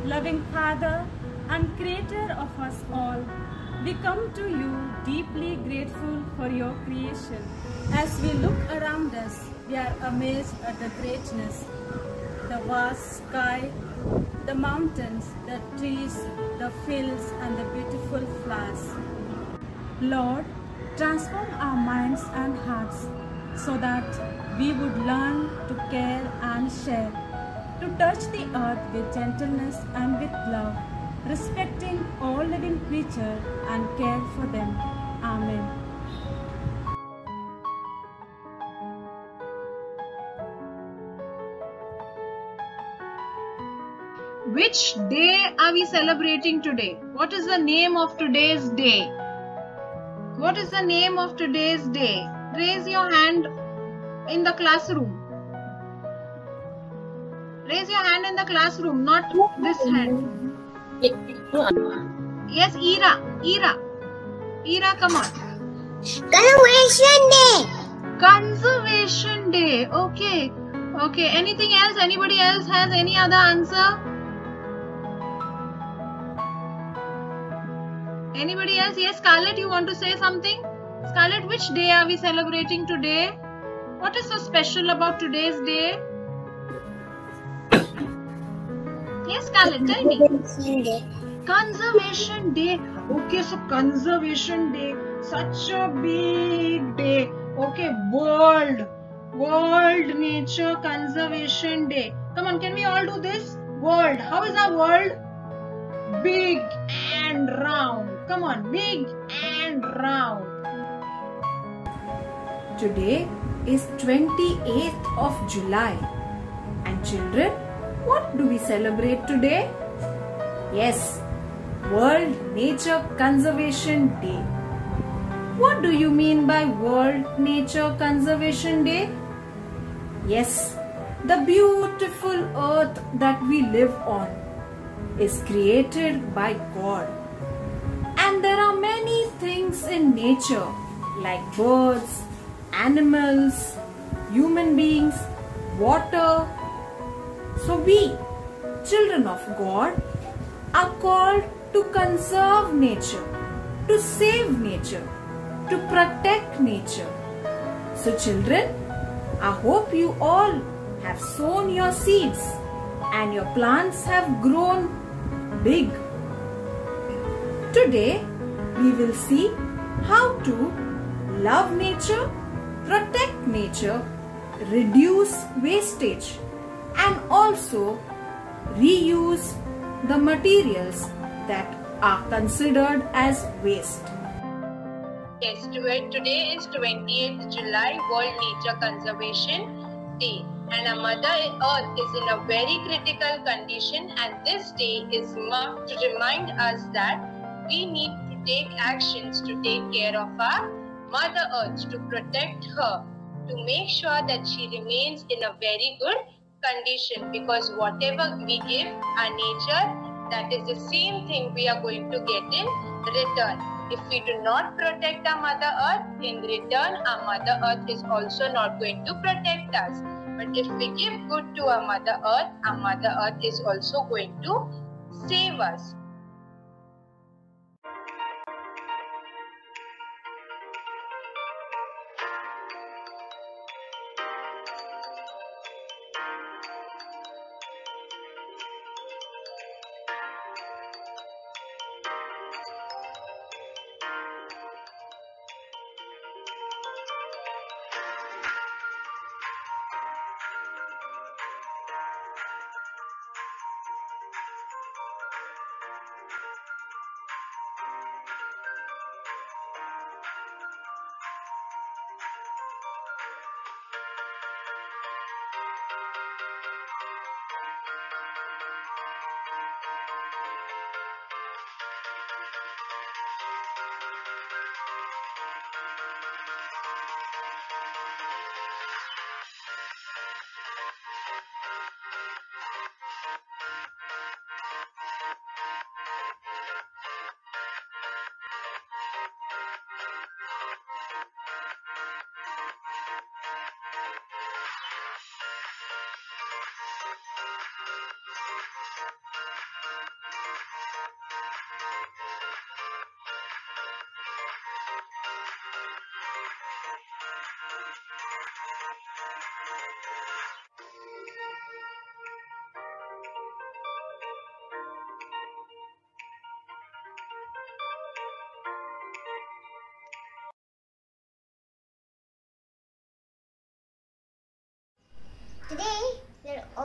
loving Father and Creator of us all, we come to you deeply grateful for your creation. As we look around us, we are amazed at the greatness, the vast sky, the mountains, the trees, the fields and the beautiful flowers. Lord, transform our minds and hearts so that we would learn to care and share, to touch the earth with gentleness and with love, respecting all living creatures and care for them. Amen. Which day are we celebrating today? What is the name of today's day? What is the name of today's day? Raise your hand in the classroom. Raise your hand in the classroom, not this hand. Yes, Ira, come on. Conservation Day. Conservation Day. Okay. Anything else? Anybody else has any other answer? Anybody else? Yes, Scarlett, you want to say something? Scarlett, which day are we celebrating today? What is so special about today's day? Yes, Scarlett, tell me. Conservation Day. Okay, so Conservation Day, such a big day. Okay, World Nature Conservation Day. Come on, can we all do this? World. How is our world? Big and round. Come on, big and round. Today is 28th of July. And children, what do we celebrate today? Yes, World Nature Conservation Day. What do you mean by World Nature Conservation Day? Yes, the beautiful earth that we live on is created by God. And there are many things in nature like birds, animals, human beings, water. So we, children of God, are called to conserve nature, to save nature, to protect nature. So children, I hope you all have sown your seeds and your plants have grown big. Today, we will see how to love nature, protect nature, reduce wastage, and also reuse the materials that are considered as waste. Yes, today is 28th July, World Nature Conservation Day, and our Mother Earth is in a very critical condition, and this day is marked to remind us that we need to take actions to take care of our Mother Earth, to protect her, to make sure that she remains in a very good condition, because whatever we give our nature, that is the same thing we are going to get in return. If we do not protect our Mother Earth, in return our Mother Earth is also not going to protect us. But if we give good to our Mother Earth is also going to save us.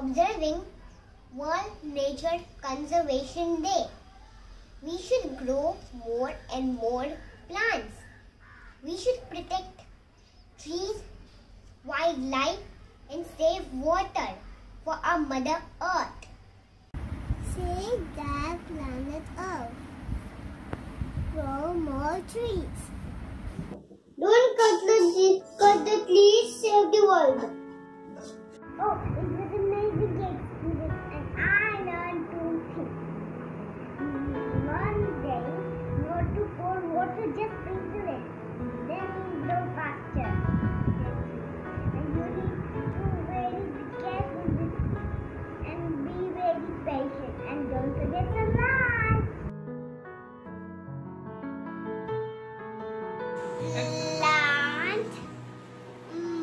observing World Nature Conservation Day. We should grow more and more plants. We should protect trees, wildlife, and save water for our Mother Earth. Save the planet Earth. Grow more trees. Don't cut the trees, save the world. Oh, it was an amazing experience and I learned two things. One day, not to pour water, just sprinkle it. Then grow faster. And you need to very be careful with and be very patient. And don't forget to laugh. Plant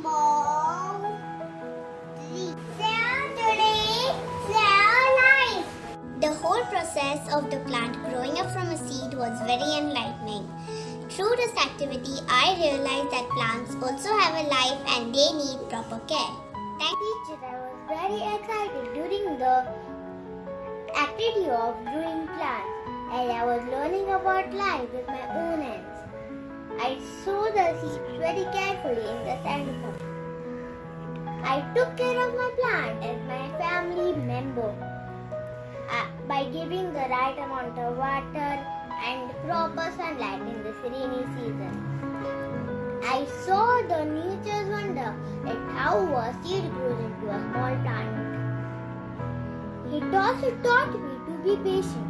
more trees. The whole process of the plant growing up from a seed was very enlightening. Through this activity, I realized that plants also have a life and they need proper care. Thank you, teacher. I was very excited during the activity of growing plants, and I was learning about life with my own hands. I sowed the seeds very carefully in the sandstone. I took care of my plant as my family member by giving the right amount of water and proper sunlight in the rainy season. I saw the nature's wonder at how a seed grows into a small plant. It also taught me to be patient.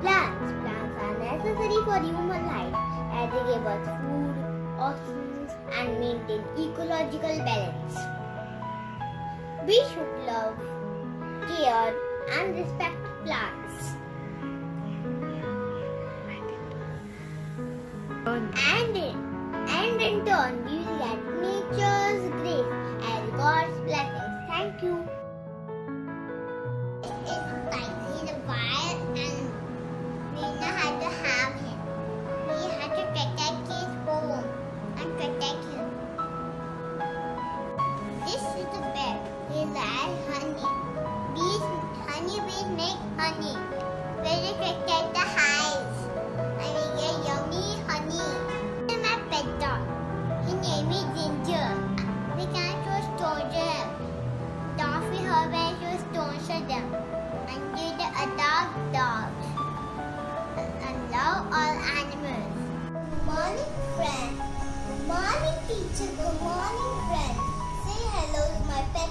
Plants are necessary for human life as they give us food, oxygen, and maintain ecological balance. We should love, care, and respect plants. And in turn, we will get nature's grace and God's blessings. Thank you. It's like in a while and we know how to have him. We have to protect his home and protect him. This is the bear. He likes honey. These honeybees make honey. We will protect the hives and we get yummy honey. This is my pet dog. His name is Ginger. We can't throw stones at him. Dogs we always throw stones at them. And they adopt dogs and love all animals. Good morning, friend. Good morning, teacher. Good morning, friend. Say hello to my pet